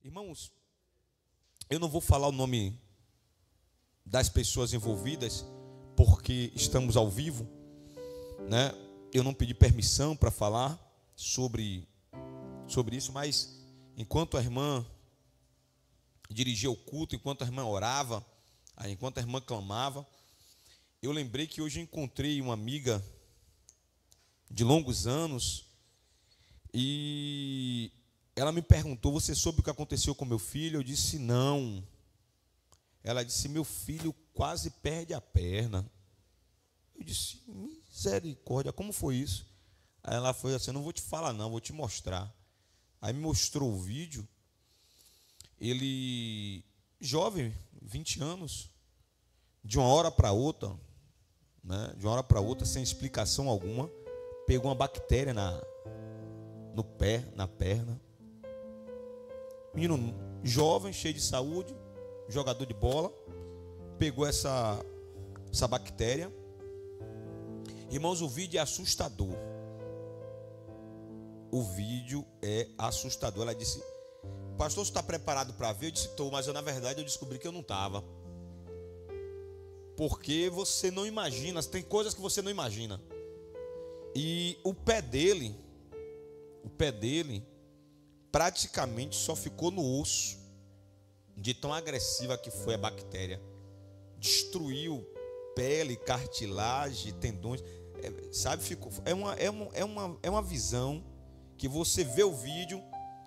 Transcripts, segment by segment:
Irmãos, eu não vou falar o nome das pessoas envolvidas, porque estamos ao vivo, né? Eu não pedi permissão para falar sobre isso, mas enquanto a irmã dirigia o culto, enquanto a irmã orava, enquanto a irmã clamava, eu lembrei que hoje encontrei uma amiga de longos anos e ela me perguntou: você soube o que aconteceu com meu filho? Eu disse: não. Ela disse: meu filho quase perde a perna. Eu disse: misericórdia, como foi isso? Aí ela foi assim: não vou te falar não, vou te mostrar. Aí me mostrou o vídeo. Ele, jovem, 20 anos, de uma hora para outra, né, de uma hora para outra, sem explicação alguma, pegou uma bactéria no pé, na perna. Menino jovem, cheio de saúde, jogador de bola, pegou essa bactéria. Irmãos, o vídeo é assustador. O vídeo é assustador. Ela disse: pastor, você está preparado para ver? Eu disse: estou, mas na verdade eu descobri que eu não estava. Porque você não imagina, tem coisas que você não imagina. E o pé dele praticamente só ficou no osso, de tão agressiva que foi a bactéria. Destruiu pele, cartilagem, tendões, sabe? Ficou, é uma visão que você vê o vídeo,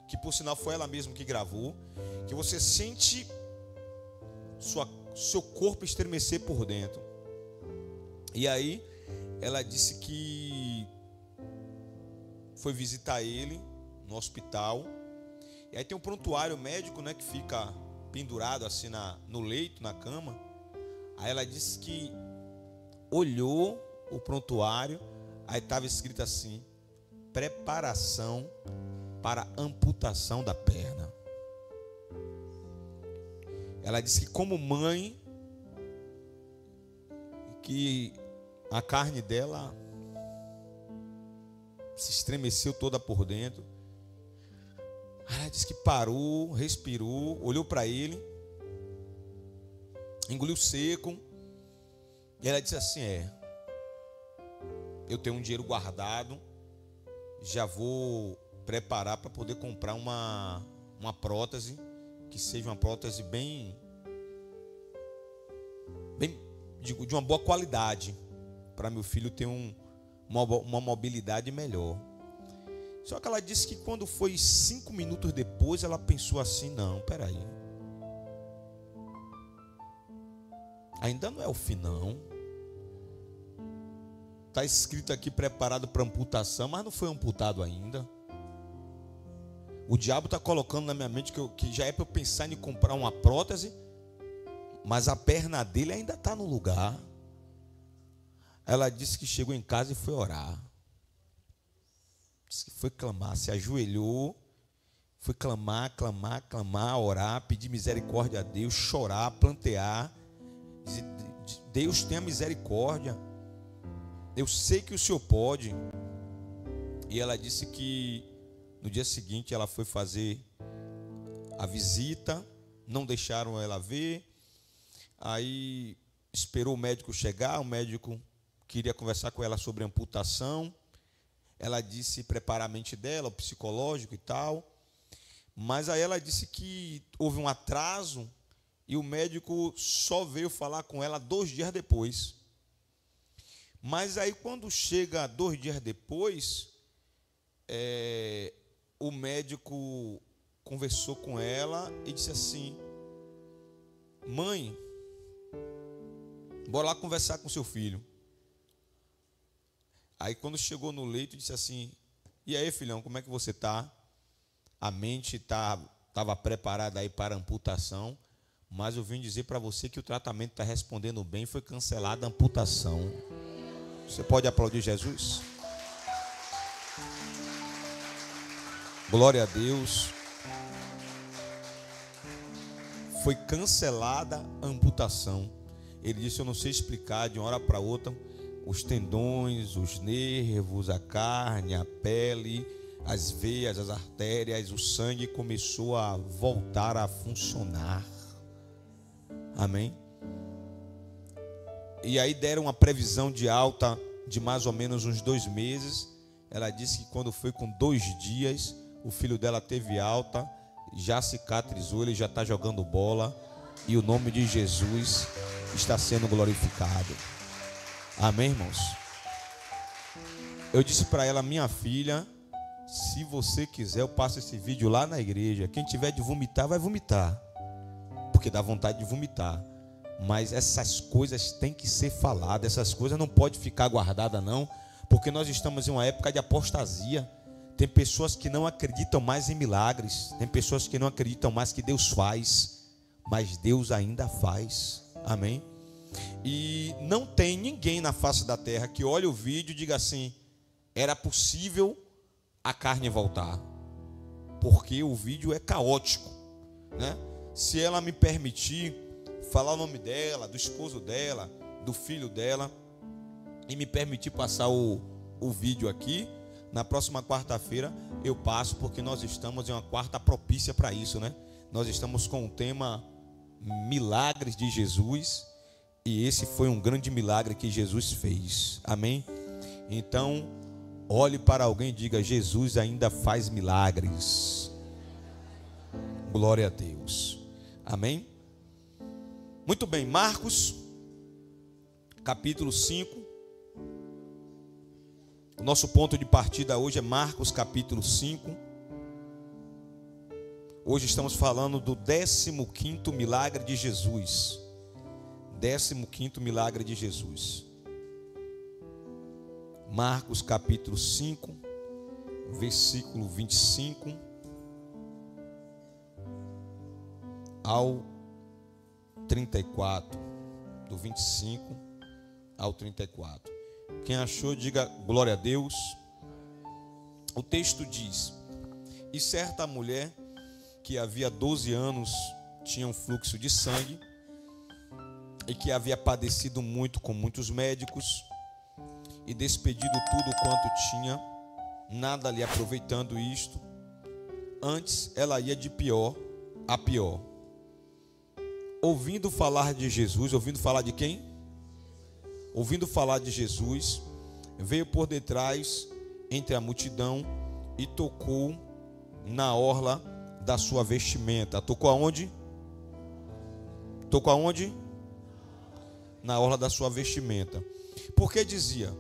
que por sinal foi ela mesma que gravou, que você sente seu corpo estremecer por dentro. E aí ela disse que foi visitar ele no hospital, e aí tem um prontuário médico, né, que fica pendurado assim no leito, na cama. Aí ela disse que olhou o prontuário, aí estava escrito assim: preparação para amputação da perna. Ela disse que, como mãe, que a carne dela se estremeceu toda por dentro. Ela disse que parou, respirou, olhou para ele, engoliu seco. E ela disse assim: eu tenho um dinheiro guardado, já vou preparar para poder comprar uma prótese, que seja uma prótese bem de uma boa qualidade, para meu filho ter uma mobilidade melhor. Só que ela disse que quando foi 5 minutos depois, ela pensou assim: não, peraí, ainda não é o fim não. Está escrito aqui preparado para amputação, mas não foi amputado ainda. O diabo está colocando na minha mente que já é para eu pensar em comprar uma prótese, mas a perna dele ainda está no lugar. Ela disse que chegou em casa e foi orar. Disse que foi clamar, se ajoelhou, foi clamar, orar, pedir misericórdia a Deus, chorar, plantear, dizer: Deus tenha misericórdia, eu sei que o Senhor pode. E ela disse que no dia seguinte ela foi fazer a visita, não deixaram ela ver. Aí esperou o médico chegar, o médico queria conversar com ela sobre amputação. Ela disse preparar a mente dela, o psicológico e tal. Mas aí ela disse que houve um atraso e o médico só veio falar com ela 2 dias depois. Mas aí, quando chega 2 dias depois, o médico conversou com ela e disse assim: mãe, bora lá conversar com seu filho. Aí, quando chegou no leito, disse assim: e aí, filhão, como é que você está? A mente estava preparada aí para a amputação, mas eu vim dizer para você que o tratamento está respondendo bem, foi cancelada a amputação. Você pode aplaudir Jesus? Glória a Deus. Foi cancelada a amputação. Ele disse: eu não sei explicar, de uma hora para outra, os tendões, os nervos, a carne, a pele, as veias, as artérias, o sangue começou a voltar a funcionar. Amém? E aí deram uma previsão de alta de mais ou menos uns 2 meses. Ela disse que quando foi com 2 dias, o filho dela teve alta, já cicatrizou, ele já está jogando bola, e o nome de Jesus está sendo glorificado. Amém, irmãos? Eu disse para ela: minha filha, se você quiser, eu passo esse vídeo lá na igreja. Quem tiver de vomitar, vai vomitar, porque dá vontade de vomitar. Mas essas coisas têm que ser faladas, essas coisas não podem ficar guardadas não, porque nós estamos em uma época de apostasia. Tem pessoas que não acreditam mais em milagres, tem pessoas que não acreditam mais que Deus faz, mas Deus ainda faz. Amém? E não tem ninguém na face da terra que olhe o vídeo e diga assim: era possível a carne voltar, porque o vídeo é caótico, né? Se ela me permitir falar o nome dela, do esposo dela, do filho dela, e me permitir passar o vídeo aqui, na próxima quarta-feira eu passo, porque nós estamos em uma quarta propícia para isso, né? Nós estamos com o tema Milagres de Jesus, e esse foi um grande milagre que Jesus fez. Amém? Então, olhe para alguém e diga: Jesus ainda faz milagres. Glória a Deus. Amém? Muito bem, Marcos, capítulo 5. O nosso ponto de partida hoje é Marcos, capítulo 5. Hoje estamos falando do 15º milagre de Jesus. 15º milagre de Jesus. Marcos, capítulo 5, versículo 25 ao 34, do 25 ao 34. Quem achou, diga glória a Deus. O texto diz: e certa mulher que havia 12 anos tinha um fluxo de sangue, e que havia padecido muito com muitos médicos, e despedido tudo quanto tinha, nada lhe aproveitando isto, antes ela ia de pior a pior. Ouvindo falar de Jesus, ouvindo falar de quem? Ouvindo falar de Jesus, veio por detrás entre a multidão e tocou na orla da sua vestimenta. Tocou aonde? Tocou aonde? Na orla da sua vestimenta. Porque dizia: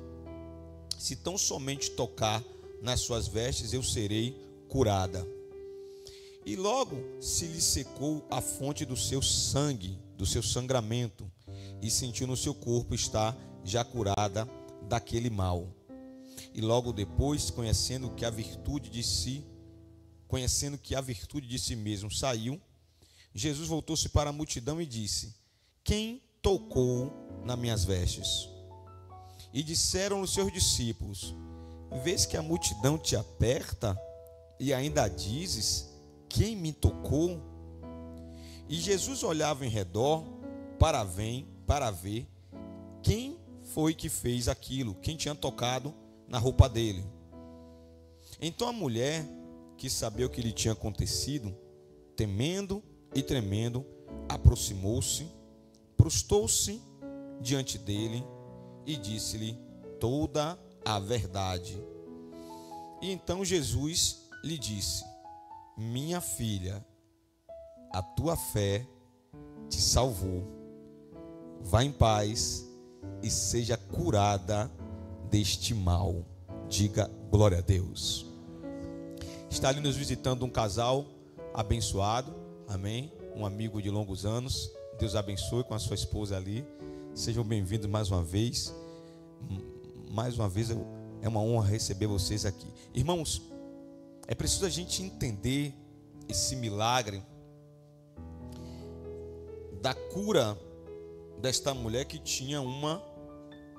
se tão somente tocar nas suas vestes, eu serei curada. E logo se lhe secou a fonte do seu sangue, do seu sangramento, e sentiu no seu corpo estar já curada daquele mal. E logo depois, conhecendo que a virtude de si mesmo saiu, Jesus voltou-se para a multidão e disse: quem tocou nas minhas vestes? E disseram os seus discípulos: vês que a multidão te aperta e ainda dizes: quem me tocou? E Jesus olhava em redor para ver quem foi que fez aquilo, quem tinha tocado na roupa dele. Então a mulher, que sabia o que lhe tinha acontecido, temendo e tremendo, aproximou-se, prostou-se diante dele e disse-lhe toda a verdade. E então Jesus lhe disse: minha filha, a tua fé te salvou. Vá em paz e seja curada deste mal. Diga glória a Deus. Está ali nos visitando um casal abençoado, amém? Um amigo de longos anos. Deus abençoe, com a sua esposa ali. Sejam bem-vindos mais uma vez. Mais uma vez é uma honra receber vocês aqui. Irmãos, é preciso a gente entender esse milagre da cura desta mulher que tinha uma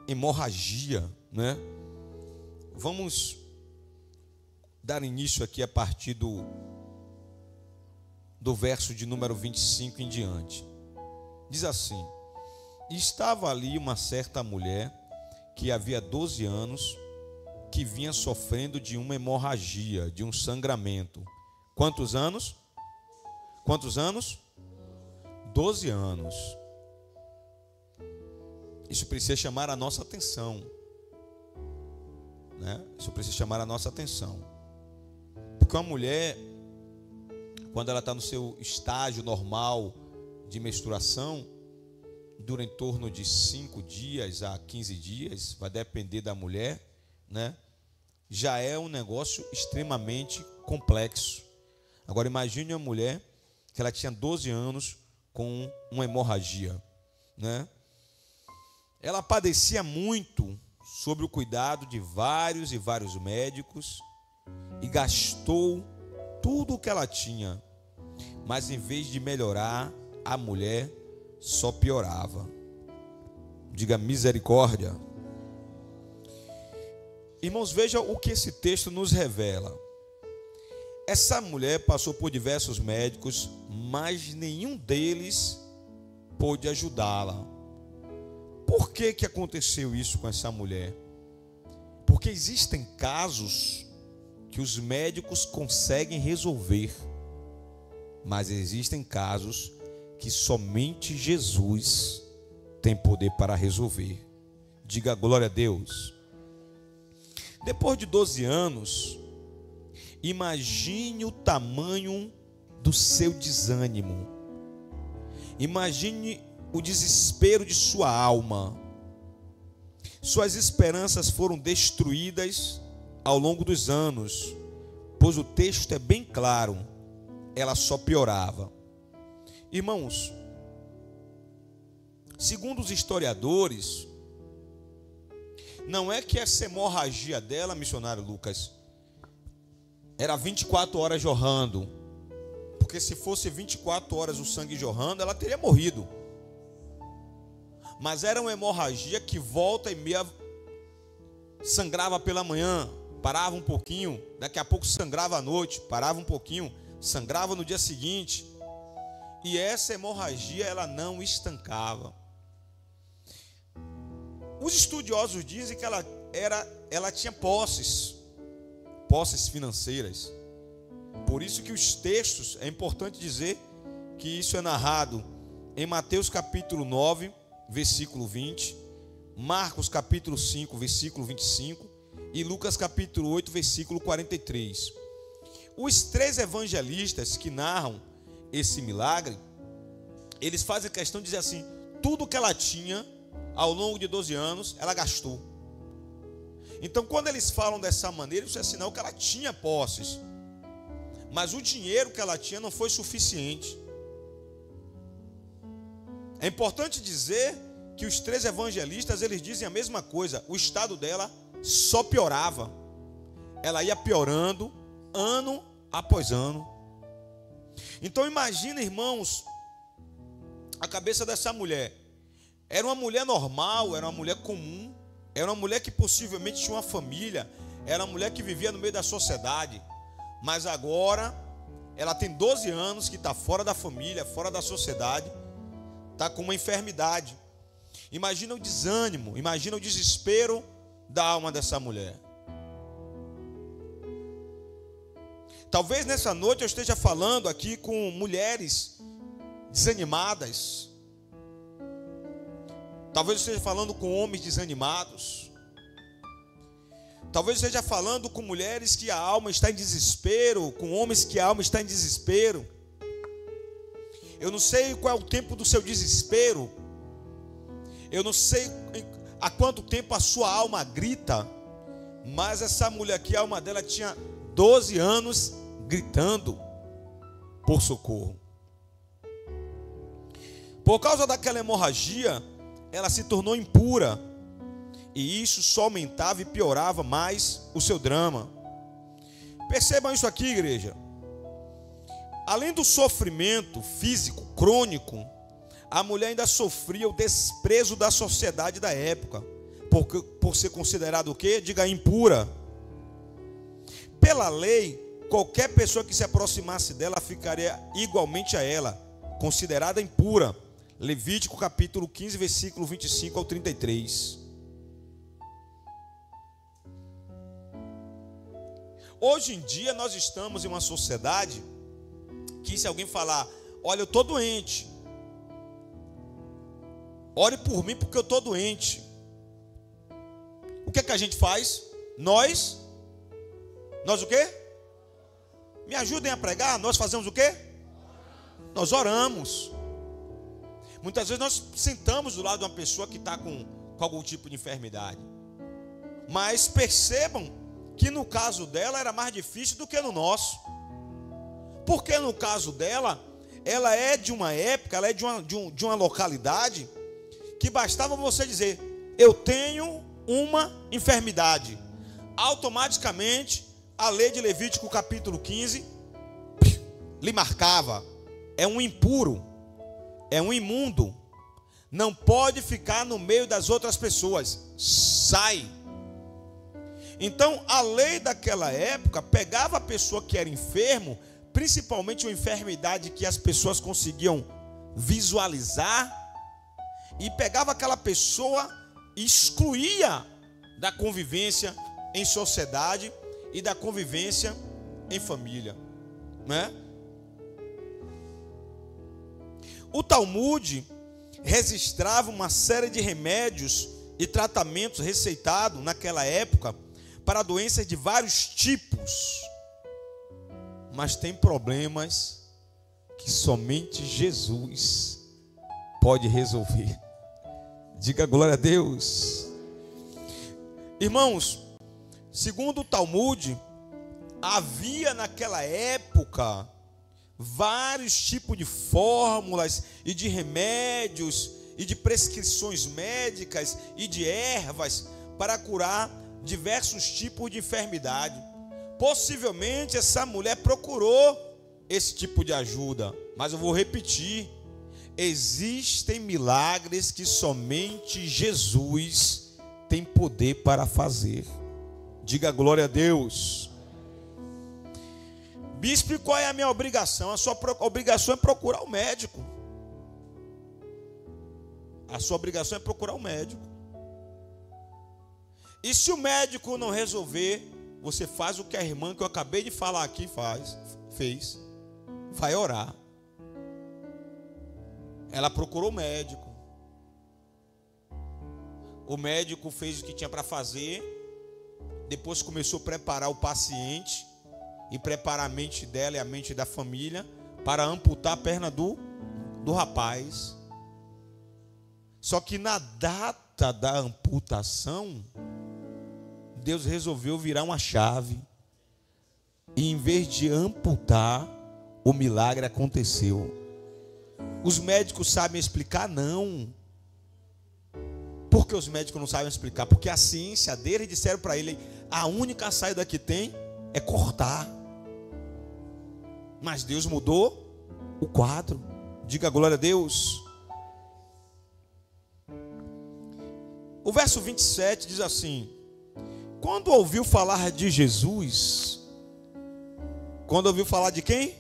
hemorragia, né? Vamos dar início aqui a partir do verso de número 25 em diante. Diz assim: estava ali uma certa mulher que havia 12 anos que vinha sofrendo de uma hemorragia, de um sangramento. Quantos anos? Quantos anos? 12 anos. Isso precisa chamar a nossa atenção, né? Isso precisa chamar a nossa atenção. Porque uma mulher, quando ela está no seu estágio normal de menstruação, dura em torno de 5 dias a 15 dias, vai depender da mulher, né? Já é um negócio extremamente complexo. Agora imagine uma mulher que ela tinha 12 anos com uma hemorragia, né? Ela padecia muito sob o cuidado de vários e vários médicos e gastou tudo o que ela tinha, mas em vez de melhorar, a mulher só piorava. Diga misericórdia. Irmãos, veja o que esse texto nos revela. Essa mulher passou por diversos médicos, mas nenhum deles pôde ajudá-la. Por que aconteceu isso com essa mulher? Porque existem casos que os médicos conseguem resolver, mas existem casos que somente Jesus tem poder para resolver. Diga glória a Deus. Depois de 12 anos, imagine o tamanho do seu desânimo. Imagine o desespero de sua alma. Suas esperanças foram destruídas ao longo dos anos, pois o texto é bem claro, ela só piorava. Irmãos, segundo os historiadores, não é que essa hemorragia dela, missionário Lucas, era 24 horas jorrando, porque se fosse 24 horas o sangue jorrando, ela teria morrido. Mas era uma hemorragia que volta e meia sangrava pela manhã, parava um pouquinho, daqui a pouco sangrava à noite, parava um pouquinho, sangrava no dia seguinte. E essa hemorragia ela não estancava. Os estudiosos dizem que ela tinha posses financeiras. Por isso que os textos, é importante dizer que isso é narrado em Mateus capítulo 9, versículo 20, Marcos capítulo 5, versículo 25 e Lucas capítulo 8, versículo 43. Os 3 evangelistas que narram esse milagre, eles fazem questão de dizer assim: tudo que ela tinha ao longo de 12 anos, ela gastou. Então, quando eles falam dessa maneira, isso é sinal que ela tinha posses, mas o dinheiro que ela tinha não foi suficiente. É importante dizer que os 3 evangelistas, eles dizem a mesma coisa. O estado dela só piorava. Ela ia piorando ano após ano. Então imagina, irmãos, a cabeça dessa mulher. Era uma mulher normal, era uma mulher comum, era uma mulher que possivelmente tinha uma família, era uma mulher que vivia no meio da sociedade. Mas agora ela tem 12 anos que está fora da família, fora da sociedade, está com uma enfermidade. Imagina o desânimo, imagina o desespero da alma dessa mulher. Talvez nessa noite eu esteja falando aqui com mulheres desanimadas. Talvez eu esteja falando com homens desanimados. Talvez eu esteja falando com mulheres que a alma está em desespero, com homens que a alma está em desespero. Eu não sei qual é o tempo do seu desespero. Eu não sei há quanto tempo a sua alma grita. Mas essa mulher aqui, a alma dela tinha 12 anos gritando por socorro. Por causa daquela hemorragia, ela se tornou impura. E isso só aumentava e piorava mais o seu drama. Percebam isso aqui, igreja. Além do sofrimento físico crônico, a mulher ainda sofria o desprezo da sociedade da época, por ser considerada o quê? Diga, impura. Pela lei, qualquer pessoa que se aproximasse dela ficaria igualmente a ela, considerada impura. Levítico capítulo 15, versículo 25 ao 33. Hoje em dia nós estamos em uma sociedade que, se alguém falar, olha, eu estou doente, ore por mim porque eu estou doente, o que é que a gente faz? Nós o quê? Me ajudem a pregar. Nós fazemos o quê? Nós oramos. Muitas vezes nós sentamos do lado de uma pessoa que está com algum tipo de enfermidade, mas percebam que no caso dela era mais difícil do que no nosso, porque no caso dela, ela é de uma época, ela é de uma localidade que bastava você dizer, eu tenho uma enfermidade, automaticamente a lei de Levítico capítulo 15 lhe marcava, é um impuro, é um imundo, não pode ficar no meio das outras pessoas, sai. Então a lei daquela época pegava a pessoa que era enfermo, principalmente uma enfermidade que as pessoas conseguiam visualizar, e pegava aquela pessoa e excluía da convivência em sociedade e da convivência em família, né? O Talmud registrava uma série de remédios e tratamentos receitados naquela época para doenças de vários tipos, mas tem problemas que somente Jesus pode resolver. Diga glória a Deus. Irmãos, segundo o Talmud, havia naquela época vários tipos de fórmulas e de remédios e de prescrições médicas e de ervas para curar diversos tipos de enfermidade. Possivelmente essa mulher procurou esse tipo de ajuda, mas eu vou repetir, existem milagres que somente Jesus tem poder para fazer. Diga glória a Deus. Bispo, qual é a minha obrigação? A sua obrigação é procurar o médico. A sua obrigação é procurar o médico. E se o médico não resolver, você faz o que a irmã que eu acabei de falar aqui fez. Vai orar. Ela procurou o médico. O médico fez o que tinha para fazer. Depois começou a preparar o paciente e preparar a mente dela e a mente da família para amputar a perna do rapaz. Só que na data da amputação, Deus resolveu virar uma chave. E em vez de amputar, o milagre aconteceu. Os médicos sabem explicar? Não. Por que os médicos não sabem explicar? Porque a ciência deles disseram para ele, a única saída que tem é cortar. Mas Deus mudou o quadro. Diga glória a Deus. O verso 27 diz assim: quando ouviu falar de Jesus, quando ouviu falar de quem?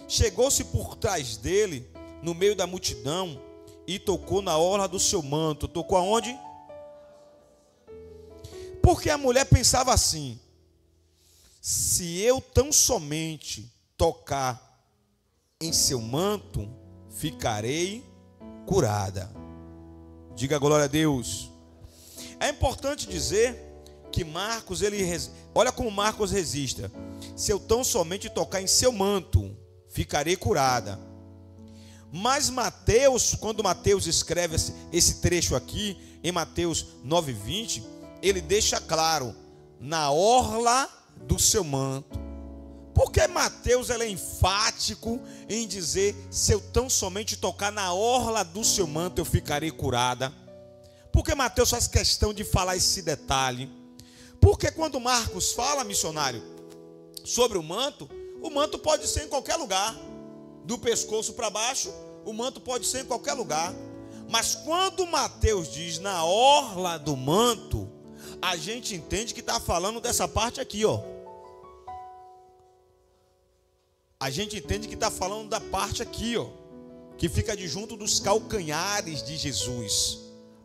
Chegou-se por trás dele, no meio da multidão, e tocou na orla do seu manto. Tocou aonde? Porque a mulher pensava assim: se eu tão somente tocar em seu manto, ficarei curada. Diga glória a Deus. É importante dizer que Marcos, olha como Marcos registra: se eu tão somente tocar em seu manto, ficarei curada. Mas Mateus, quando Mateus escreve esse trecho aqui, em Mateus 9:20, ele deixa claro, na orla do seu manto. Porque Mateus é enfático em dizer, se eu tão somente tocar na orla do seu manto, eu ficarei curada? Porque Mateus faz questão de falar esse detalhe? Porque quando Marcos fala, missionário, sobre o manto pode ser em qualquer lugar, do pescoço para baixo, o manto pode ser em qualquer lugar. Mas quando Mateus diz na orla do manto, a gente entende que está falando dessa parte aqui, ó. A gente entende que está falando da parte aqui, ó, que fica de junto dos calcanhares de Jesus.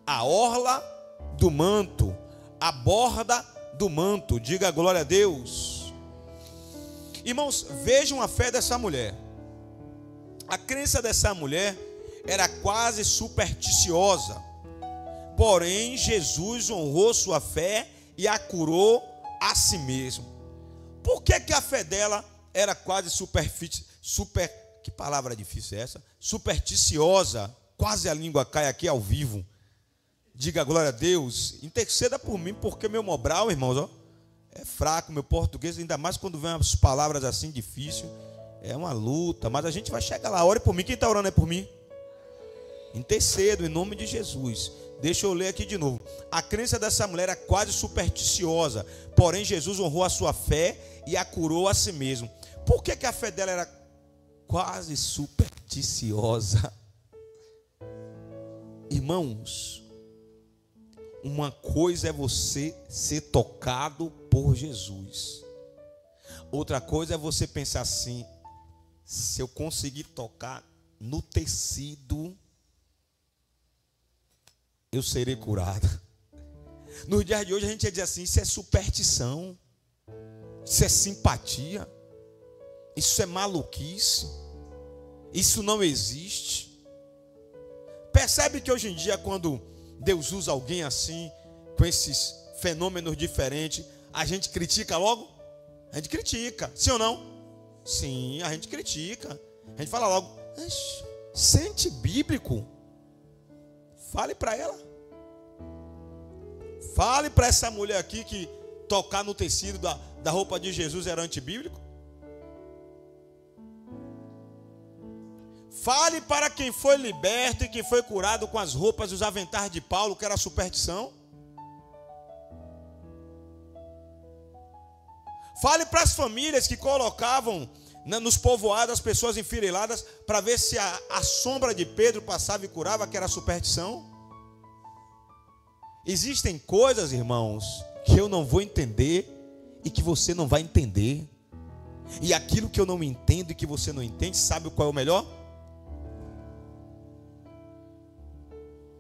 A orla do manto, a borda do manto. Diga glória a Deus. Irmãos, vejam a fé dessa mulher. A crença dessa mulher era quase supersticiosa. Porém, Jesus honrou sua fé e a curou a si mesmo. Por que a fé dela era quase que palavra difícil é essa? Supersticiosa. Quase a língua cai aqui ao vivo. Diga glória a Deus. Interceda por mim, porque meu Mobral, irmãos, ó, é fraco, meu português, ainda mais quando vem as palavras assim difíceis. É uma luta, mas a gente vai chegar lá. Ore por mim. Quem está orando é por mim? Intercedo em nome de Jesus. Deixa eu ler aqui de novo. A crença dessa mulher era quase supersticiosa. Porém, Jesus honrou a sua fé e a curou a si mesmo. Por que a fé dela era quase supersticiosa? Irmãos, uma coisa é você ser tocado por Jesus. Outra coisa é você pensar assim: se eu conseguir tocar no tecido, eu serei curado. Nos dias de hoje a gente ia dizer assim: isso é superstição, isso é simpatia, isso é maluquice, isso não existe. Percebe que hoje em dia, quando Deus usa alguém assim, com esses fenômenos diferentes, a gente critica logo? A gente critica, sim ou não? Sim, a gente critica. A gente fala logo: sente bíblico. Fale para ela. Fale para essa mulher aqui que tocar no tecido da roupa de Jesus era antibíblico. Fale para quem foi liberto e que foi curado com as roupas e os aventais de Paulo, que era superstição. Fale para as famílias que colocavam nos povoados as pessoas enfileiradas para ver se a sombra de Pedro passava e curava, que era superstição. Existem coisas, irmãos, que eu não vou entender e que você não vai entender. E aquilo que eu não entendo e que você não entende, sabe qual é o melhor?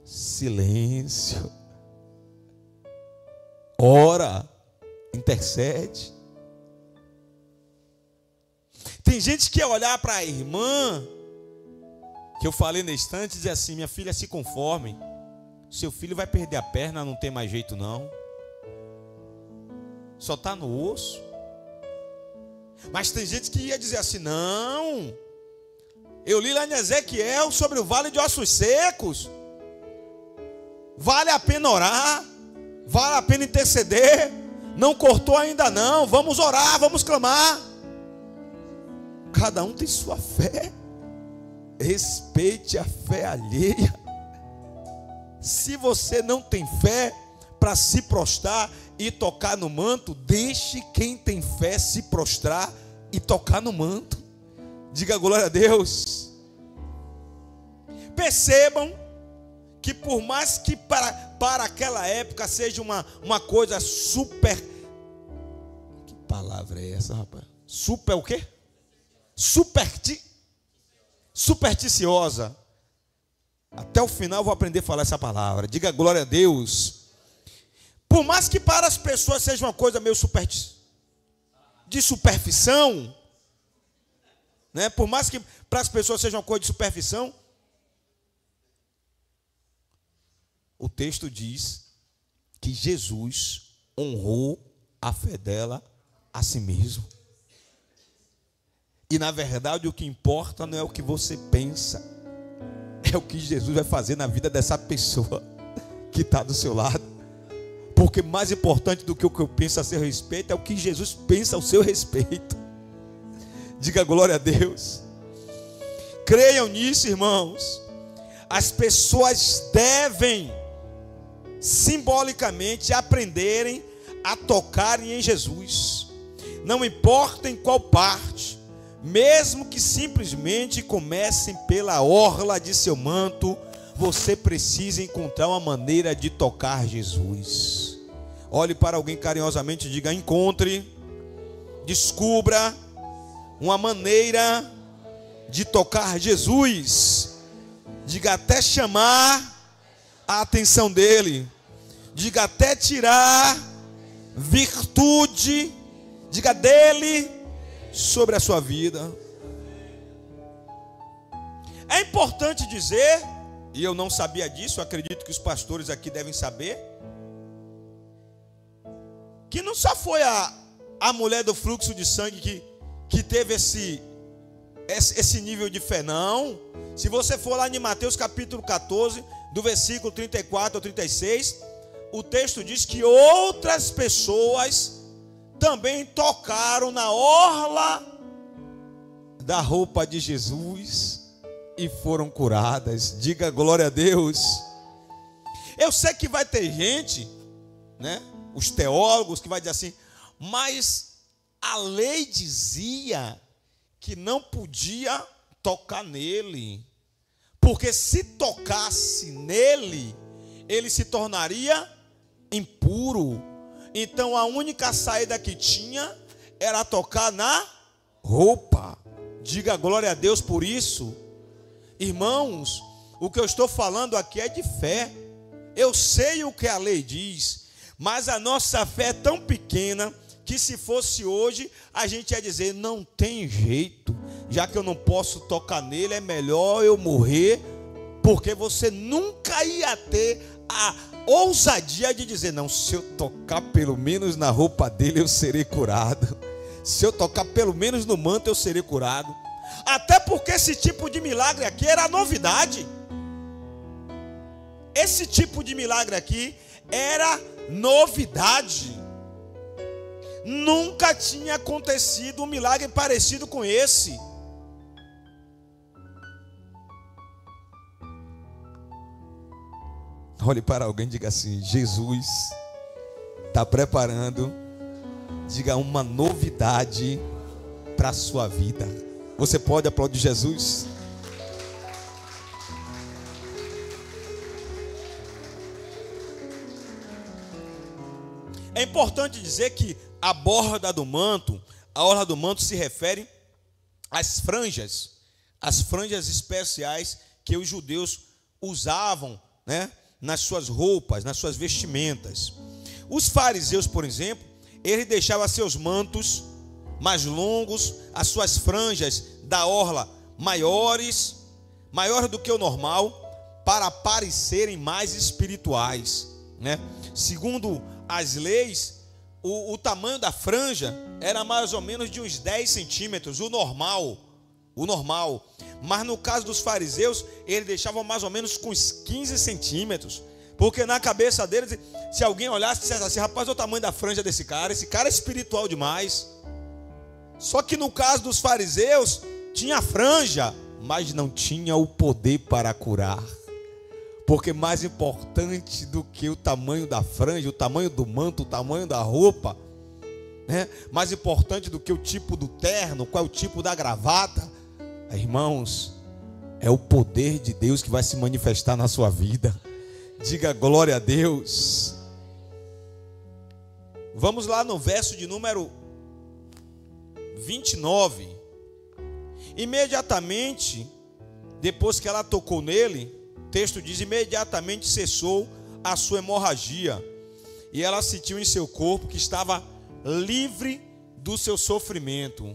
Silêncio. Ora, intercede. Tem gente que ia olhar para a irmã, que eu falei na estante, e dizer assim: minha filha, se conforme. Seu filho vai perder a perna, não tem mais jeito não. Só está no osso. Mas tem gente que ia dizer assim: não. Eu li lá em Ezequiel sobre o vale de ossos secos. Vale a pena orar. Vale a pena interceder. Não cortou ainda não. Vamos orar, vamos clamar. Cada um tem sua fé. Respeite a fé alheia. Se você não tem fé para se prostrar e tocar no manto, deixe quem tem fé se prostrar e tocar no manto. Diga glória a Deus. Percebam que por mais que para aquela época seja uma coisa super... Que palavra é essa, rapaz? Super o quê? Supersticiosa. Até o final eu vou aprender a falar essa palavra. Diga glória a Deus. Por mais que para as pessoas seja uma coisa meio de superfície, né? Por mais que para as pessoas seja uma coisa de superfície, o texto diz que Jesus honrou a fé dela a si mesmo. E na verdade o que importa não é o que você pensa, é o que Jesus vai fazer na vida dessa pessoa que está do seu lado. Porque mais importante do que o que eu penso a seu respeito é o que Jesus pensa ao seu respeito. Diga glória a Deus. Creiam nisso, irmãos. As pessoas devem simbolicamente aprenderem a tocarem em Jesus. Não importa em qual parte, mesmo que simplesmente comecem pela orla de seu manto, você precisa encontrar uma maneira de tocar Jesus. Olhe para alguém carinhosamente e diga: encontre, descubra uma maneira de tocar Jesus. Diga: até chamar a atenção dele. Diga: até tirar virtude, diga dele, sobre a sua vida. É importante dizer, e eu não sabia disso, acredito que os pastores aqui devem saber, que não só foi a mulher do fluxo de sangue que teve esse nível de fé, não. Se você for lá em Mateus capítulo 14, do versículo 34 ao 36, o texto diz que outras pessoas também tocaram na orla da roupa de Jesus e foram curadas. Diga glória a Deus. Eu sei que vai ter gente, né, os teólogos que vai dizer assim, mas a lei dizia que não podia tocar nele, porque se tocasse nele, ele se tornaria impuro. Então a única saída que tinha era tocar na roupa. Diga glória a Deus por isso. Irmãos, o que eu estou falando aqui é de fé. Eu sei o que a lei diz, mas a nossa fé é tão pequena que se fosse hoje, a gente ia dizer, não tem jeito, já que eu não posso tocar nele, é melhor eu morrer, porque você nunca ia ter a ousadia de dizer, não, se eu tocar pelo menos na roupa dele, eu serei curado. Se eu tocar pelo menos no manto, eu serei curado. Até porque esse tipo de milagre aqui era novidade. Esse tipo de milagre aqui era novidade. Nunca tinha acontecido um milagre parecido com esse. Olhe para alguém e diga assim, Jesus está preparando, diga, uma novidade para a sua vida. Você pode aplaudir Jesus? É importante dizer que a borda do manto, a orla do manto se refere às franjas especiais que os judeus usavam, né, nas suas roupas, nas suas vestimentas. Os fariseus, por exemplo, eles deixavam seus mantos mais longos, as suas franjas da orla maiores do que o normal, para parecerem mais espirituais, né? Segundo as leis, o tamanho da franja era mais ou menos de uns 10 centímetros, o normal. Mas no caso dos fariseus, eles deixavam mais ou menos com uns 15 centímetros, porque na cabeça deles, se alguém olhasse e dissesse assim, rapaz, olha o tamanho da franja desse cara, esse cara é espiritual demais. Só que no caso dos fariseus, tinha franja, mas não tinha o poder para curar. Porque mais importante do que o tamanho da franja, o tamanho do manto, o tamanho da roupa, né? Mais importante do que o tipo do terno, qual é o tipo da gravata, irmãos, é o poder de Deus que vai se manifestar na sua vida. Diga glória a Deus. Vamos lá no verso de número 29. Imediatamente, depois que ela tocou nele, o texto diz, imediatamente cessou a sua hemorragia, e ela sentiu em seu corpo que estava livre do seu sofrimento.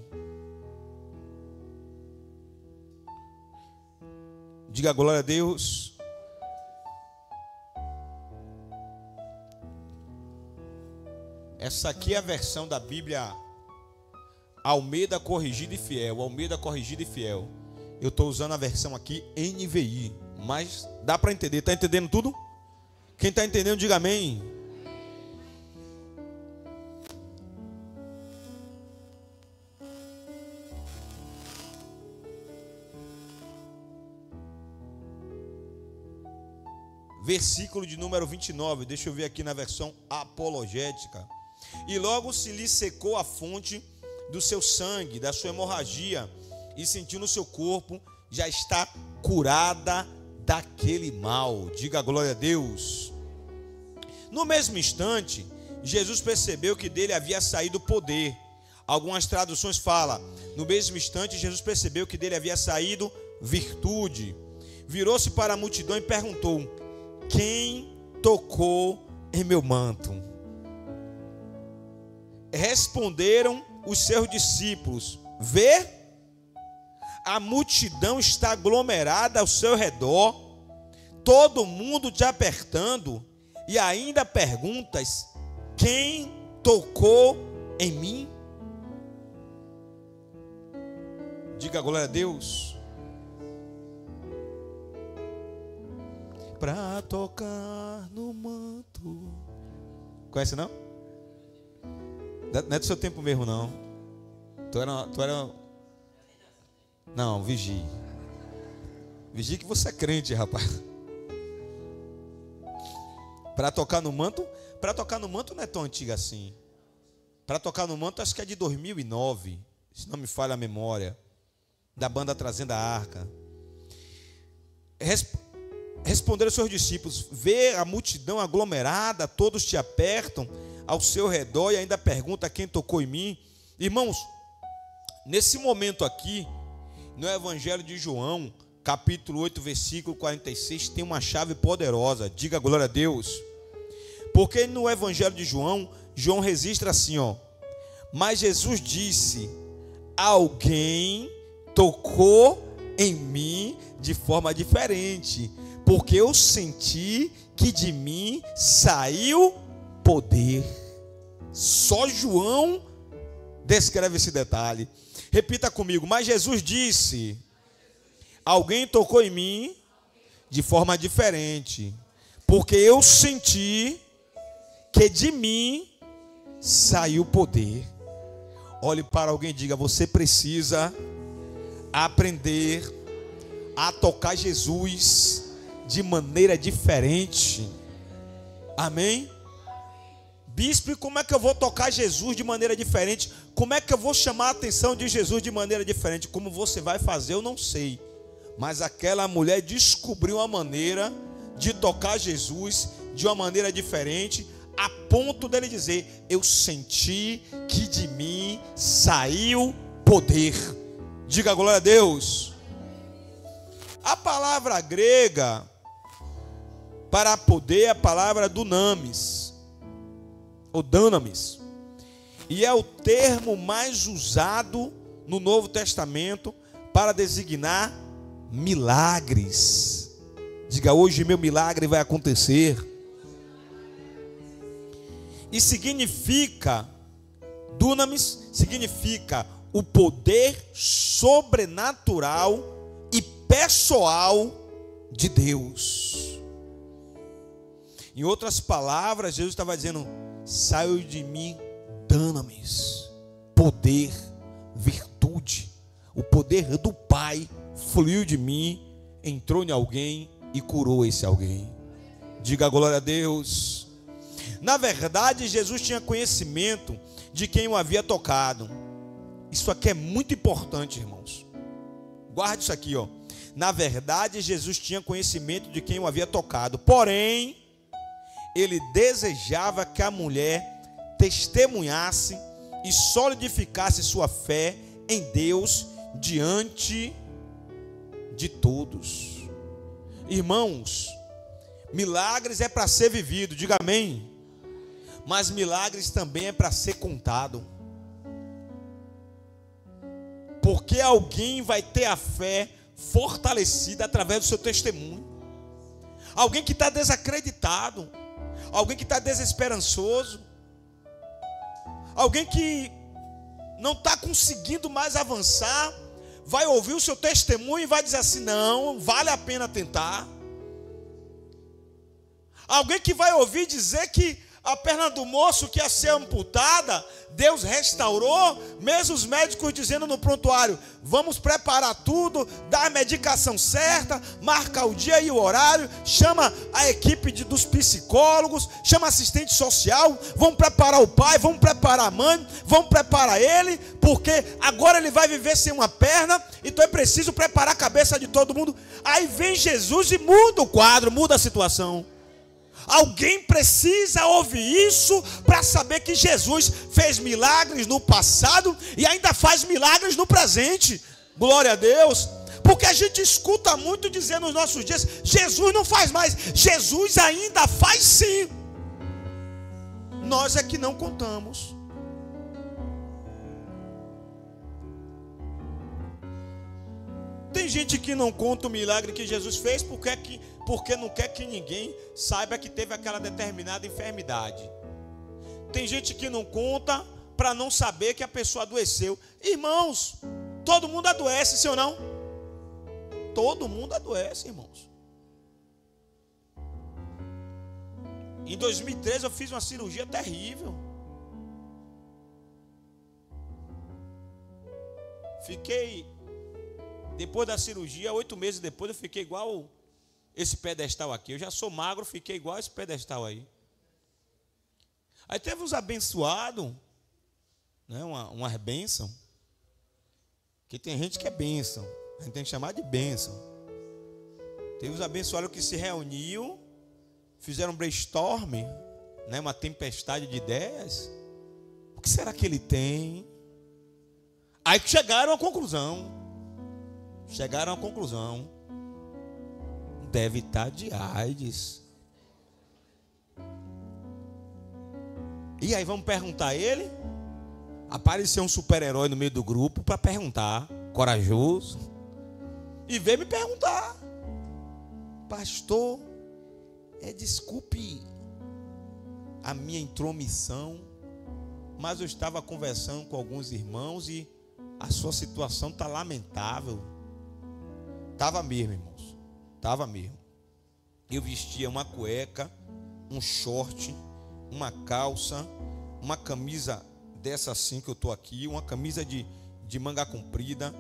Diga glória a Deus. Essa aqui é a versão da Bíblia Almeida Corrigida e Fiel. Almeida Corrigida e Fiel. Eu estou usando a versão aqui NVI, mas dá para entender. Está entendendo tudo? Quem está entendendo, diga amém. Versículo de número 29, deixa eu ver aqui na versão apologética. E logo se lhe secou a fonte do seu sangue, da sua hemorragia, e sentiu no seu corpo, já está curada daquele mal. Diga glória a Deus. No mesmo instante, Jesus percebeu que dele havia saído poder. Algumas traduções falam, no mesmo instante, Jesus percebeu que dele havia saído virtude. Virou-se para a multidão e perguntou, quem tocou em meu manto? responderam os seus discípulos: vê, a multidão está aglomerada ao seu redor, todo mundo te apertando, e ainda perguntas: quem tocou em mim? Diga glória a Deus. Para tocar no manto. Conhece não? Não é do seu tempo mesmo não. Tu era... Não, vigie. Vigie que você é crente, rapaz. Para tocar no manto. Para tocar no manto não é tão antiga assim. Para tocar no manto acho que é de 2009, se não me falha a memória, da banda Trazendo a Arca. Responderam os seus discípulos: vê a multidão aglomerada, todos te apertam ao seu redor e ainda pergunta quem tocou em mim. Irmãos, nesse momento aqui, no Evangelho de João, capítulo 8, versículo 46, tem uma chave poderosa. Diga glória a Deus. Porque no Evangelho de João, João registra assim, ó: mas Jesus disse: alguém tocou em mim de forma diferente, porque eu senti que de mim saiu poder. Só João descreve esse detalhe. Repita comigo: mas Jesus disse: alguém tocou em mim de forma diferente, porque eu senti que de mim saiu poder. Olhe para alguém e diga: você precisa aprender a tocar Jesus de maneira diferente. Amém? Bispo, e como é que eu vou tocar Jesus de maneira diferente? Como é que eu vou chamar a atenção de Jesus de maneira diferente? Como você vai fazer, eu não sei. Mas aquela mulher descobriu uma maneira de tocar Jesus de uma maneira diferente, a ponto dele dizer: eu senti que de mim saiu poder. Diga glória a Deus. A palavra grega para poder é a palavra dunamis, ou dunamis, e é o termo mais usado no Novo Testamento para designar milagres. Diga: hoje meu milagre vai acontecer. E significa, dunamis significa o poder sobrenatural e pessoal de Deus. Em outras palavras, Jesus estava dizendo: saiu de mim dunamis, poder, virtude. O poder do Pai fluiu de mim, entrou em alguém e curou esse alguém. Diga glória a Deus. Na verdade, Jesus tinha conhecimento de quem o havia tocado. Isso aqui é muito importante, irmãos. Guarde isso aqui, ó. Na verdade, Jesus tinha conhecimento de quem o havia tocado. Porém, ele desejava que a mulher testemunhasse e solidificasse sua fé em Deus diante de todos. Irmãos, milagres é para ser vivido, diga amém. Mas milagres também é para ser contado. Porque alguém vai ter a fé fortalecida através do seu testemunho. Alguém que está desacreditado, alguém que está desesperançoso, alguém que não está conseguindo mais avançar, vai ouvir o seu testemunho e vai dizer assim: não, vale a pena tentar. Alguém que vai ouvir dizer que a perna do moço que ia ser amputada, Deus restaurou, mesmo os médicos dizendo no prontuário: vamos preparar tudo, dar a medicação certa, marca o dia e o horário, chama a equipe dos psicólogos, chama assistente social, vamos preparar o pai, vamos preparar a mãe, vamos preparar ele, porque agora ele vai viver sem uma perna, então é preciso preparar a cabeça de todo mundo. Aí vem Jesus e muda o quadro, muda a situação. Alguém precisa ouvir isso para saber que Jesus fez milagres no passado e ainda faz milagres no presente. Glória a Deus. Porque a gente escuta muito dizer nos nossos dias: Jesus não faz mais. Jesus ainda faz sim. Nós é que não contamos. gente que não conta o milagre que Jesus fez porque não quer que ninguém saiba que teve aquela determinada enfermidade. Tem gente que não conta para não saber que a pessoa adoeceu. Irmãos, todo mundo adoece, sim ou não? Todo mundo adoece, irmãos. Em 2013 eu fiz uma cirurgia terrível. Fiquei, depois da cirurgia, 8 meses depois, eu fiquei igual esse pedestal aqui. Eu já sou magro, fiquei igual esse pedestal aí. Aí teve uns abençoados, né, umas bênçãos. Que tem gente que é bênção, a gente tem que chamar de bênção. Teve uns abençoados que se reuniam, fizeram um brainstorming, né, uma tempestade de ideias. O que será que ele tem? Aí que chegaram à conclusão. Deve estar de AIDS. E aí vamos perguntar a ele. Apareceu um super-herói no meio do grupo para perguntar, corajoso. E veio me perguntar: pastor, desculpe a minha intromissão, mas eu estava conversando com alguns irmãos e a sua situação está lamentável. Estava mesmo, irmãos. Estava mesmo. Eu vestia uma cueca, um short, uma calça, uma camisa dessa assim que eu estou aqui, uma camisa de manga comprida.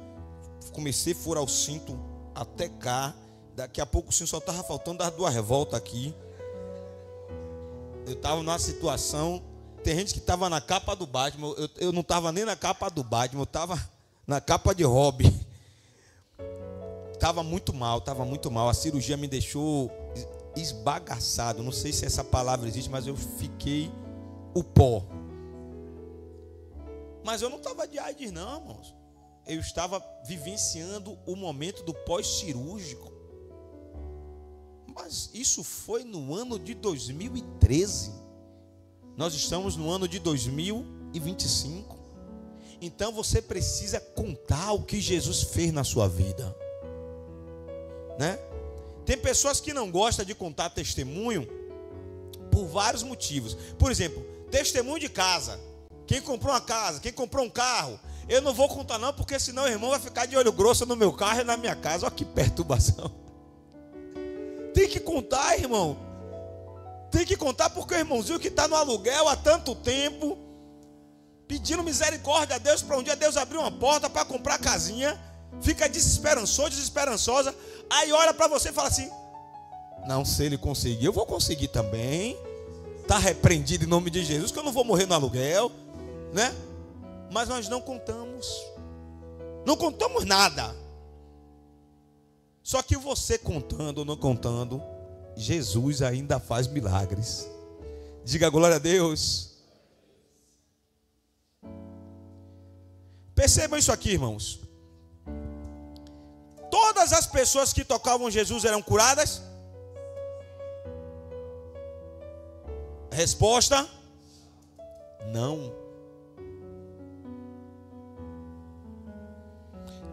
Comecei a furar o cinto até cá. Daqui a pouco o cinto só estava faltando dar 2 voltas aqui. Eu estava numa situação. Tem gente que estava na capa do Batman. Eu não estava nem na capa do Batman, eu estava na capa de Robin. Estava muito mal. A cirurgia me deixou esbagaçado. Não sei se essa palavra existe, mas eu fiquei o pó. Mas eu não estava de AIDS, não, irmãos. Eu estava vivenciando o momento do pós-cirúrgico. Mas isso foi no ano de 2013. Nós estamos no ano de 2025. Então você precisa contar o que Jesus fez na sua vida, né? Tem pessoas que não gostam de contar testemunho por vários motivos. Por exemplo, testemunho de casa. Quem comprou uma casa, quem comprou um carro. Eu não vou contar não, porque senão o irmão vai ficar de olho grosso no meu carro e na minha casa. Olha que perturbação. Tem que contar, irmão. Tem que contar porque o irmãozinho que está no aluguel há tanto tempo, pedindo misericórdia a Deus para um dia Deus abrir uma porta para comprar a casinha, fica desesperançosa, aí olha para você e fala assim: não, se ele conseguir, eu vou conseguir também. Está repreendido em nome de Jesus, que eu não vou morrer no aluguel, né? Mas nós não contamos nada. Só que você contando ou não contando, Jesus ainda faz milagres. Diga glória a Deus. Percebam isso aqui, irmãos. Todas as pessoas que tocavam Jesus eram curadas? Resposta: não.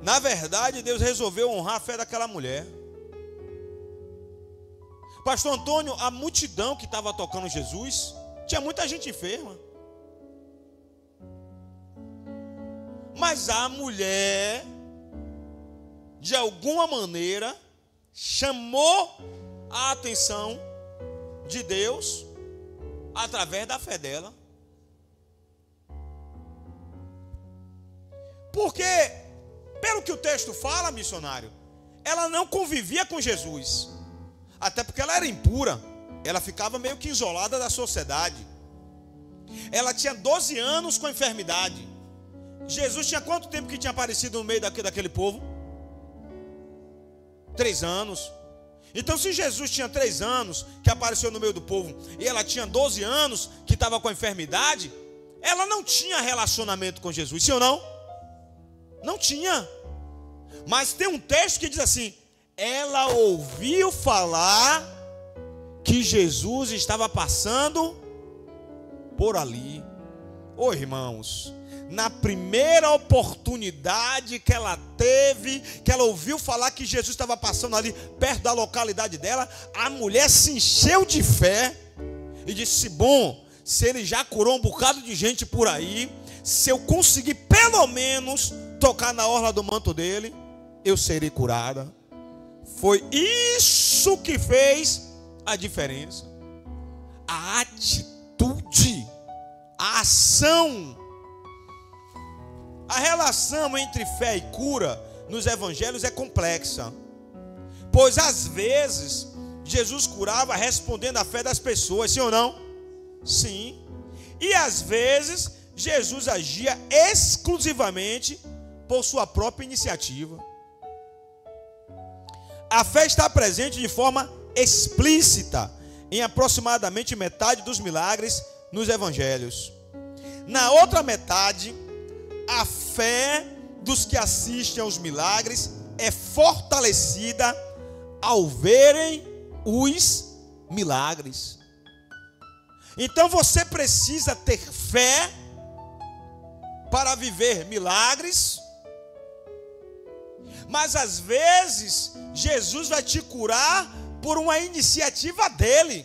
Na verdade, Deus resolveu honrar a fé daquela mulher. Pastor Antônio, a multidão que estava tocando Jesus, tinha muita gente enferma. Mas a mulher, de alguma maneira, chamou a atenção de Deus através da fé dela. Porque, pelo que o texto fala, missionário, ela não convivia com Jesus. Até porque ela era impura. Ela ficava meio que isolada da sociedade. Ela tinha 12 anos com enfermidade. Jesus tinha quanto tempo que tinha aparecido no meio daquele povo? 3 anos. Então, se Jesus tinha 3 anos que apareceu no meio do povo e ela tinha 12 anos que estava com a enfermidade, ela não tinha relacionamento com Jesus, sim ou não? Não tinha. Mas tem um texto que diz assim: ela ouviu falar que Jesus estava passando por ali. Ô irmãos, na primeira oportunidade que ela teve, que ela ouviu falar que Jesus estava passando ali perto da localidade dela, a mulher se encheu de fé e disse: bom, se ele já curou um bocado de gente por aí, se eu conseguir pelo menos tocar na orla do manto dele, eu serei curada. Foi isso que fez a diferença. A atitude, a ação. A relação entre fé e cura nos evangelhos é complexa, pois às vezes Jesus curava respondendo à fé das pessoas, sim ou não? Sim. E às vezes Jesus agia exclusivamente por sua própria iniciativa. A fé está presente de forma explícita em aproximadamente metade dos milagres nos evangelhos. Na outra metade, a fé dos que assistem aos milagres é fortalecida ao verem os milagres. Então você precisa ter fé para viver milagres, mas às vezes Jesus vai te curar por uma iniciativa dele.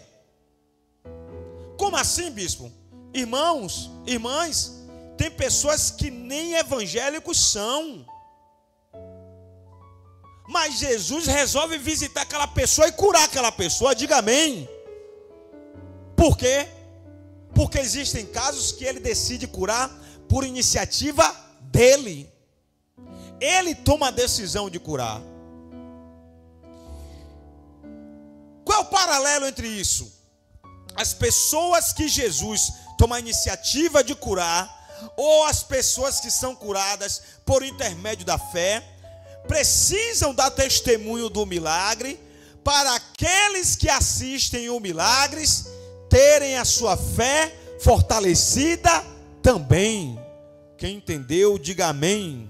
Como assim, bispo? Irmãos, irmãs, tem pessoas que nem evangélicos são, mas Jesus resolve visitar aquela pessoa e curar aquela pessoa. Diga amém. Por quê? Porque existem casos que ele decide curar por iniciativa dele. Ele toma a decisão de curar. Qual é o paralelo entre isso? As pessoas que Jesus toma a iniciativa de curar, ou as pessoas que são curadas por intermédio da fé, precisam dar testemunho do milagre, para aqueles que assistem o milagres terem a sua fé fortalecida também. Quem entendeu, diga amém.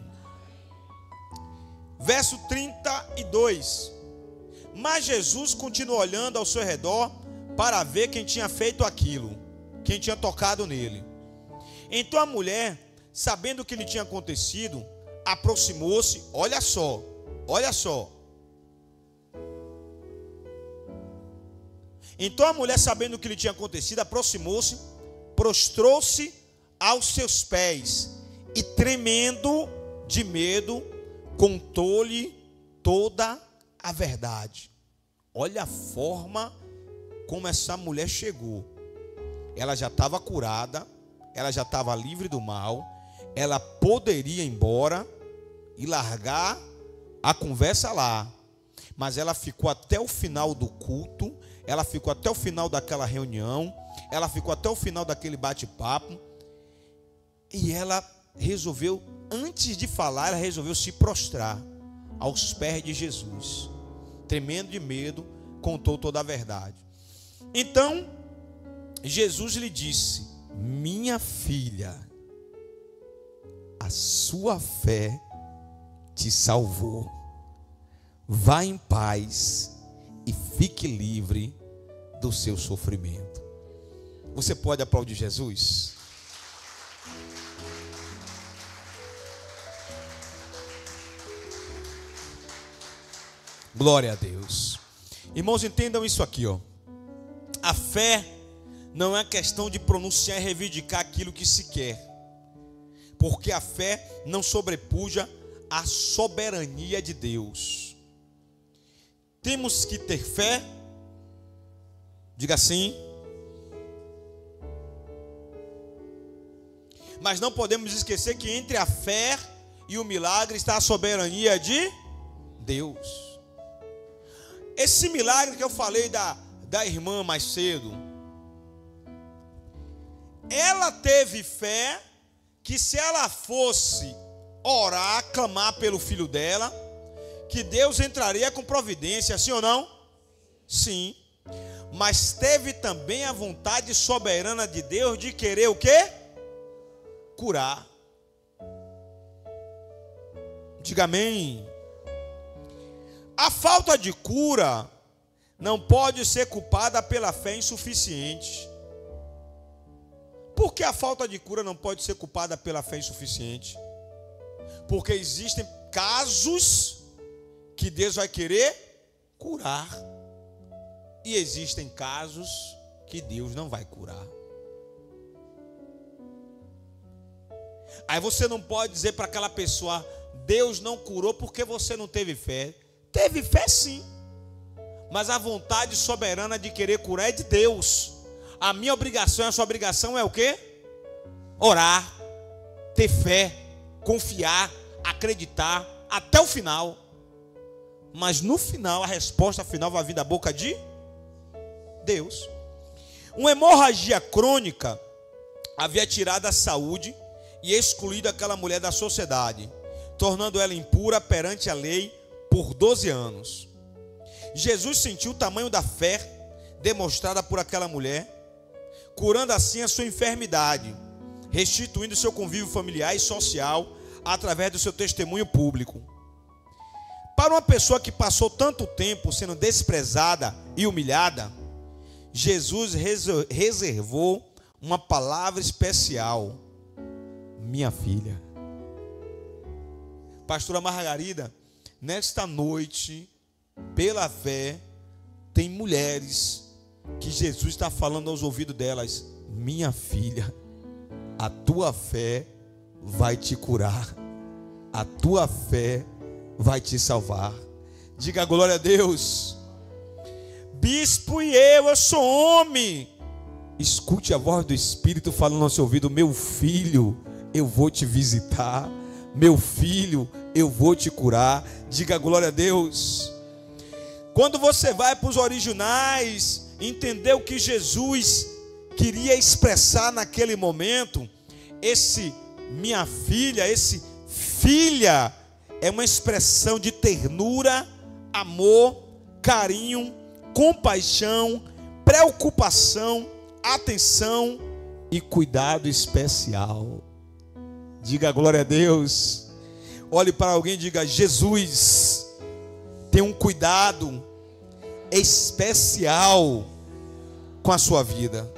Verso 32. Mas Jesus continuou olhando ao seu redor para ver quem tinha feito aquilo, quem tinha tocado nele. Então a mulher, sabendo o que lhe tinha acontecido, aproximou-se. Olha só, olha só. Então a mulher, sabendo o que lhe tinha acontecido, aproximou-se, prostrou-se aos seus pés e, tremendo de medo, contou-lhe toda a verdade. Olha a forma como essa mulher chegou. Ela já estava curada, ela já estava livre do mal, ela poderia ir embora e largar a conversa lá, mas ela ficou até o final do culto, ela ficou até o final daquela reunião, ela ficou até o final daquele bate-papo, e ela resolveu, antes de falar, ela resolveu se prostrar aos pés de Jesus. Tremendo de medo, contou toda a verdade. Então, Jesus lhe disse: minha filha, a sua fé te salvou. Vá em paz e fique livre do seu sofrimento. Você pode aplaudir Jesus? Glória a Deus. Irmãos, entendam isso aqui, ó. A fé não é questão de pronunciar e reivindicar aquilo que se quer, porque a fé não sobrepuja a soberania de Deus. Temos que ter fé, diga assim, mas não podemos esquecer que entre a fé e o milagre está a soberania de Deus. Esse milagre que eu falei da irmã mais cedo, ela teve fé que se ela fosse orar, clamar pelo filho dela, que Deus entraria com providência, sim ou não? Sim. Mas teve também a vontade soberana de Deus de querer o quê? Curar. Diga amém. A falta de cura não pode ser culpada pela fé insuficiente. Por Por que a falta de cura não pode ser culpada pela fé insuficiente? Porque existem casos que Deus vai querer curar. E existem casos que Deus não vai curar. Aí você não pode dizer para aquela pessoa: Deus não curou porque você não teve fé. Teve fé sim, mas a vontade soberana de querer curar é de Deus. A minha obrigação, a sua obrigação é o quê? Orar, ter fé, confiar, acreditar até o final. Mas no final, a resposta final vai vir da boca de Deus. Uma hemorragia crônica havia tirado a saúde e excluído aquela mulher da sociedade, tornando ela impura perante a lei por 12 anos. Jesus sentiu o tamanho da fé demonstrada por aquela mulher, curando assim a sua enfermidade, restituindo seu convívio familiar e social através do seu testemunho público. Para uma pessoa que passou tanto tempo sendo desprezada e humilhada, Jesus reservou uma palavra especial: minha filha. Pastora Margarida, nesta noite, pela fé, tem mulheres que Jesus está falando aos ouvidos delas: minha filha, a tua fé vai te curar, a tua fé vai te salvar. Diga glória a Deus. Bispo, e eu sou homem. Escute a voz do Espírito falando ao seu ouvido: meu filho, eu vou te visitar. Meu filho, eu vou te curar. Diga glória a Deus. Quando você vai para os originais, entender o que Jesus queria expressar naquele momento, esse minha filha, esse filha, é uma expressão de ternura, amor, carinho, compaixão, preocupação, atenção e cuidado especial. Diga glória a Deus. Olhe para alguém e diga: Jesus tem um cuidado especial com a sua vida.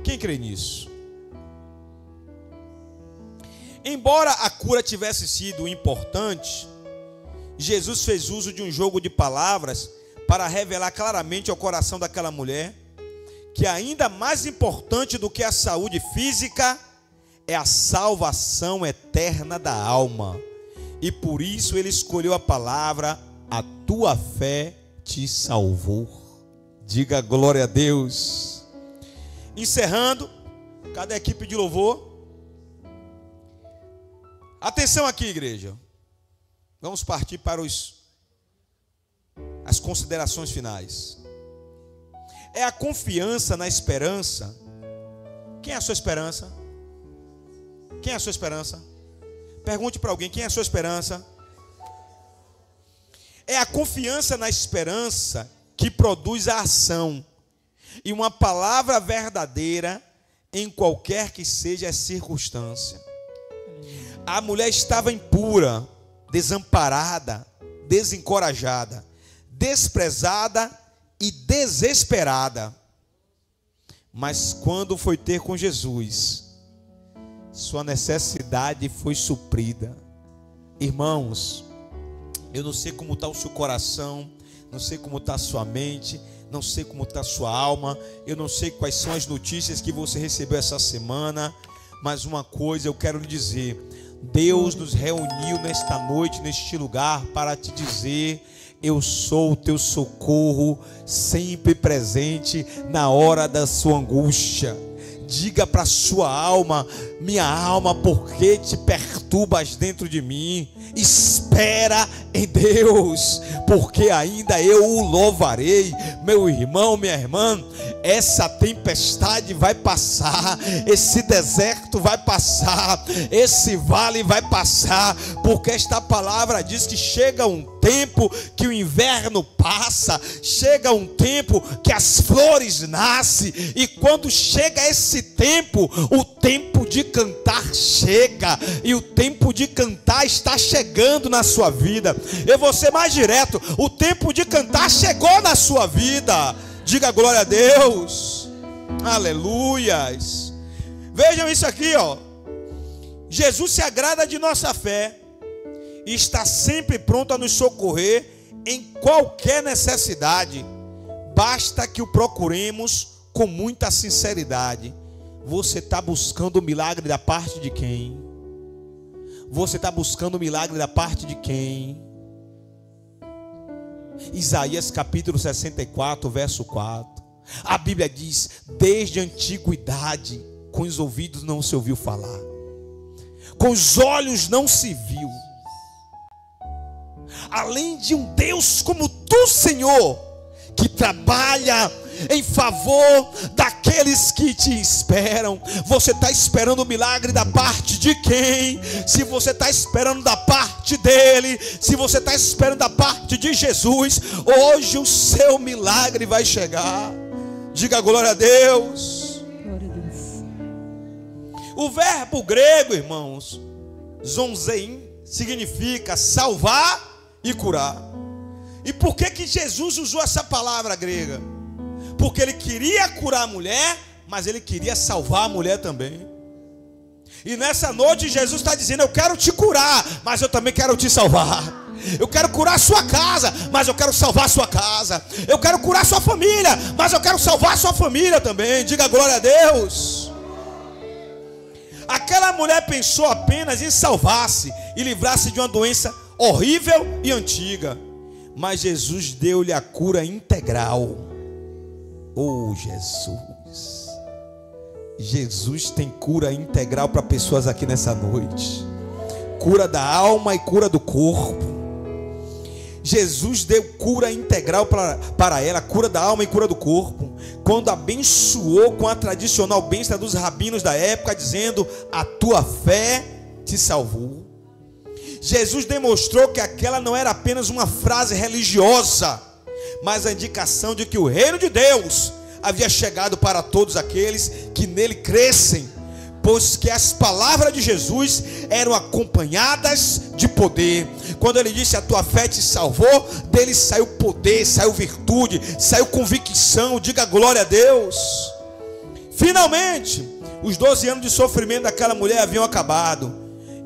Quem crê nisso? Embora a cura tivesse sido importante, Jesus fez uso de um jogo de palavras para revelar claramente ao coração daquela mulher que ainda mais importante do que a saúde física é a salvação eterna da alma. E por isso ele escolheu a palavra: a tua fé te salvou. Diga glória a Deus. Encerrando, cadê a equipe de louvor? Atenção aqui, igreja. Vamos partir para as considerações finais. É a confiança na esperança. Quem é a sua esperança? Quem é a sua esperança? Pergunte para alguém: quem é a sua esperança? É a confiança na esperança que produz a ação e uma palavra verdadeira em qualquer que seja a circunstância. A mulher estava impura, desamparada, desencorajada, desprezada e desesperada. Mas quando foi ter com Jesus, sua necessidade foi suprida. Irmãos, eu não sei como está o seu coração, não sei como está a sua mente, não sei como está a sua alma, eu não sei quais são as notícias que você recebeu essa semana, mas uma coisa eu quero lhe dizer: Deus nos reuniu nesta noite, neste lugar, para te dizer: eu sou o teu socorro, sempre presente na hora da sua angústia. Diga para a sua alma: minha alma, por que te perturbas dentro de mim? Espera em Deus, porque ainda eu o louvarei. Meu irmão, minha irmã, essa tempestade vai passar, esse deserto vai passar, esse vale vai passar, porque esta palavra diz que chega um tempo que o inverno passa, chega um tempo que as flores nascem, e quando chega esse tempo, o tempo de cantar chega, e o tempo de cantar está chegando na sua vida. Eu vou ser mais direto: o tempo de cantar chegou na sua vida. Diga glória a Deus. Aleluias. Vejam isso aqui, ó. Jesus se agrada de nossa fé e está sempre pronto a nos socorrer em qualquer necessidade. Basta que o procuremos com muita sinceridade. Você está buscando o milagre da parte de quem? Você está buscando o milagre da parte de quem? Isaías capítulo 64, verso 4. A Bíblia diz: desde a antiguidade, com os ouvidos não se ouviu falar, com os olhos não se viu, além de um Deus como tu, Senhor, que trabalha em favor daqueles que te esperam. Você está esperando o milagre da parte de quem? Se você está esperando da parte dele, se você está esperando da parte de Jesus, hoje o seu milagre vai chegar. Diga glória a Deus. Glória a Deus. O verbo grego, irmãos, zonzein, significa salvar e curar. E por que Jesus usou essa palavra grega? Porque ele queria curar a mulher, mas ele queria salvar a mulher também. E nessa noite Jesus está dizendo: eu quero te curar, mas eu também quero te salvar. Eu quero curar a sua casa, mas eu quero salvar a sua casa. Eu quero curar a sua família, mas eu quero salvar a sua família também. Diga glória a Deus. Aquela mulher pensou apenas em salvar-se e livrar-se de uma doença horrível e antiga, mas Jesus deu-lhe a cura integral. Oh, Jesus. Jesus tem cura integral para pessoas aqui nessa noite. Cura da alma e cura do corpo. Jesus deu cura integral para ela, cura da alma e cura do corpo, quando abençoou com a tradicional bênção dos rabinos da época, dizendo: a tua fé te salvou. Jesus demonstrou que aquela não era apenas uma frase religiosa, mas a indicação de que o reino de Deus havia chegado para todos aqueles que nele crescem, pois que as palavras de Jesus eram acompanhadas de poder. Quando ele disse: a tua fé te salvou, dele saiu poder, saiu virtude, saiu convicção. Diga glória a Deus. Finalmente, os 12 anos de sofrimento daquela mulher haviam acabado,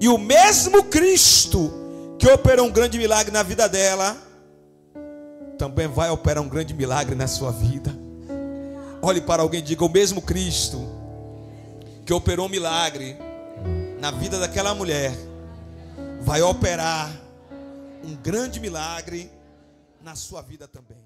e o mesmo Cristo que operou um grande milagre na vida dela também vai operar um grande milagre na sua vida. Olhe para alguém e diga: o mesmo Cristo que operou um milagre na vida daquela mulher vai operar um grande milagre na sua vida também.